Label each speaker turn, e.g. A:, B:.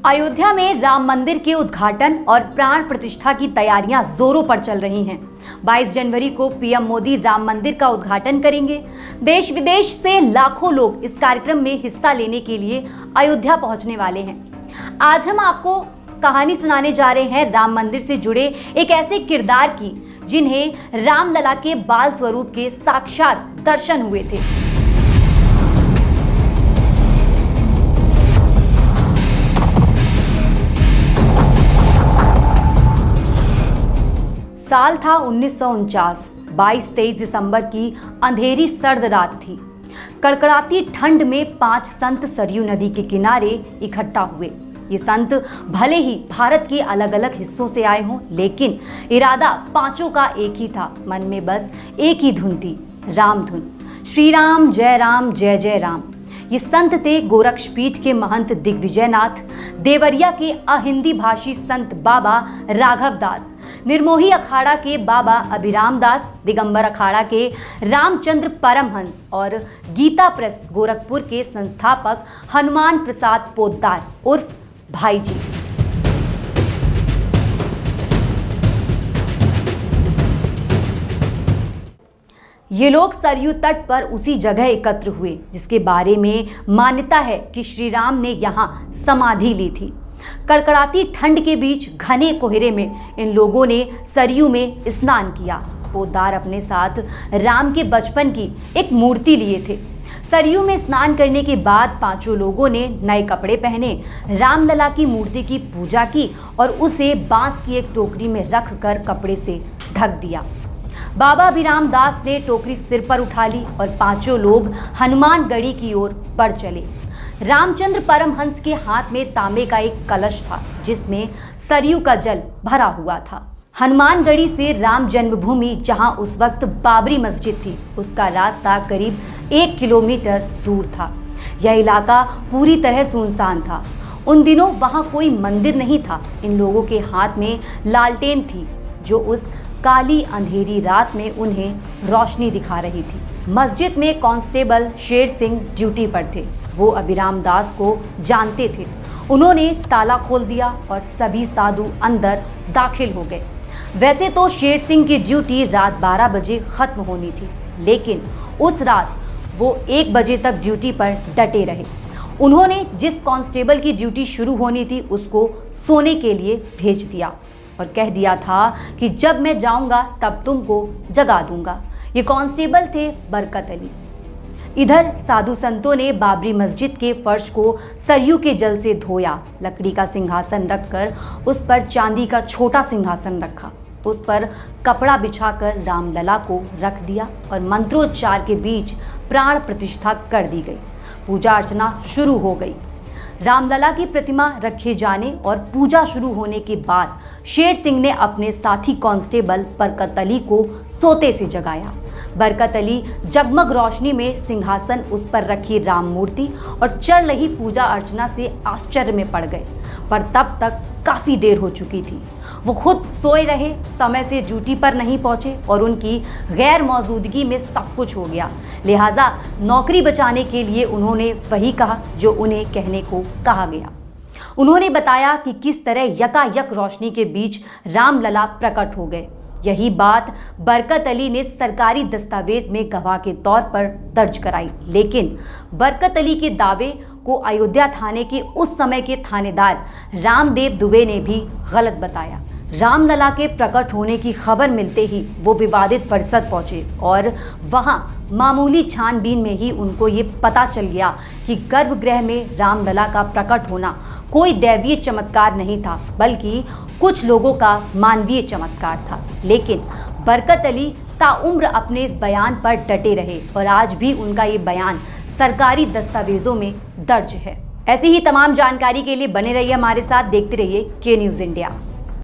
A: अयोध्या में राम मंदिर के उद्घाटन और प्राण प्रतिष्ठा की तैयारियां जोरों पर चल रही हैं। 22 जनवरी को पीएम मोदी राम मंदिर का उद्घाटन करेंगे। देश विदेश से लाखों लोग इस कार्यक्रम में हिस्सा लेने के लिए अयोध्या पहुंचने वाले हैं। आज हम आपको कहानी सुनाने जा रहे हैं राम मंदिर से जुड़े एक ऐसे किरदार की जिन्हें रामलला के बाल स्वरूप के साक्षात दर्शन हुए थे। साल था 1949। 22-23 दिसंबर की अंधेरी सर्द रात थी। कड़कड़ाती ठंड में 5 संत सरयू नदी के किनारे इकट्ठा हुए। ये संत भले ही भारत के अलग अलग हिस्सों से आए हों, लेकिन इरादा पांचों का एक ही था। मन में बस एक ही धुन थी, राम धुन। श्री राम जय जय राम। ये संत थे गोरक्षपीठ के महंत दिग्विजयनाथ, देवरिया के अहिंदी भाषी संत बाबा राघव दास, निर्मोही अखाड़ा के बाबा अभिराम दास, दिगंबर अखाड़ा के रामचंद्र परमहंस और गीता प्रेस गोरखपुर के संस्थापक हनुमान प्रसाद पोद्दार उर्फ भाई जी। ये लोग सरयू तट पर उसी जगह एकत्र हुए जिसके बारे में मान्यता है कि श्री राम ने यहाँ समाधि ली थी। कड़कड़ाती ठंड के बीच घने कोहरे में इन लोगों ने सरयू में स्नान किया। पोद्दार अपने साथ राम के बचपन की एक मूर्ति लिए थे। सरयू में स्नान करने के बाद पांचों लोगों ने नए कपड़े पहने, रामलला की मूर्ति की पूजा की और उसे बांस की एक टोकरी में रखकर कपड़े से ढक दिया। बाबा अभिराम दास ने टोकरी सिर पर उठा ली और पांचों लोग हनुमानगढ़ी की ओर बढ़ चले। रामचंद्र परमहंस के हाथ में तांबे का एक कलश था जिसमें सरयू का जल भरा हुआ था। हनुमानगढ़ी से राम जन्मभूमि, जहां उस वक्त बाबरी मस्जिद थी, उसका रास्ता करीब 1 किलोमीटर दूर था। यह इलाका पूरी तरह सुनसान था। उन दिनों वहां कोई मंदिर नहीं था। इन लोगों के हाथ में लालटेन थी जो उस काली अंधेरी रात में उन्हें रोशनी दिखा रही थी। मस्जिद में कांस्टेबल शेर सिंह ड्यूटी पर थे। वो अभिराम दास को जानते थे। उन्होंने ताला खोल दिया और सभी साधु अंदर दाखिल हो गए। वैसे तो शेर सिंह की ड्यूटी रात 12 बजे खत्म होनी थी, लेकिन उस रात वो 1 बजे तक ड्यूटी पर डटे रहे। उन्होंने जिस कांस्टेबल की ड्यूटी शुरू होनी थी उसको सोने के लिए भेज दिया और कह दिया था कि जब मैं जाऊंगा तब तुमको जगा दूंगा। ये कांस्टेबल थे बरकत अली। इधर साधु संतों ने बाबरी मस्जिद के फर्श को सरयू के जल से धोया। लकड़ी का सिंहासन रखकर उस पर चांदी का छोटा सिंहासन रखा। उस पर कपड़ा बिछाकर रामलला को रख दिया और मंत्रोच्चार के बीच प्राण प्रतिष्ठा कर दी गई। पूजा अर्चना शुरू हो गई। रामलला की प्रतिमा रखे जाने और पूजा शुरू होने के बाद शेर सिंह ने अपने साथी कांस्टेबल बरकत अली को सोते से जगाया। बरकत अली जगमग रोशनी में सिंहासन उस पर रखी राम मूर्ति और चल रही पूजा अर्चना से आश्चर्य में पड़ गए, पर तब तक काफ़ी देर हो चुकी थी। वो खुद सोए रहे, समय से ड्यूटी पर नहीं पहुंचे और उनकी गैर मौजूदगी में सब कुछ हो गया। लिहाजा नौकरी बचाने के लिए उन्होंने वही कहा जो उन्हें कहने को कहा गया। उन्होंने बताया कि किस तरह यकायक रोशनी के बीच रामलला प्रकट हो गए। यही बात बरकत अली ने सरकारी दस्तावेज में गवाह के तौर पर दर्ज कराई, लेकिन बरकत अली के दावे को अयोध्या थाने के उस समय के थानेदार रामदेव दुबे ने भी गलत बताया। रामलला के प्रकट होने की खबर मिलते ही वो विवादित परिसर पहुंचे और वहां मामूली छानबीन में ही उनको ये पता चल गया कि गर्भगृह में रामलला का प्रकट होना कोई दैवीय चमत्कार नहीं था, बल्कि कुछ लोगों का मानवीय चमत्कार था। लेकिन बरकत अली ताउम्र अपने इस बयान पर डटे रहे और आज भी उनका ये बयान सरकारी दस्तावेजों में दर्ज है। ऐसी ही तमाम जानकारी के लिए बने रहिए हमारे साथ, देखते रहिए के न्यूज़ इंडिया।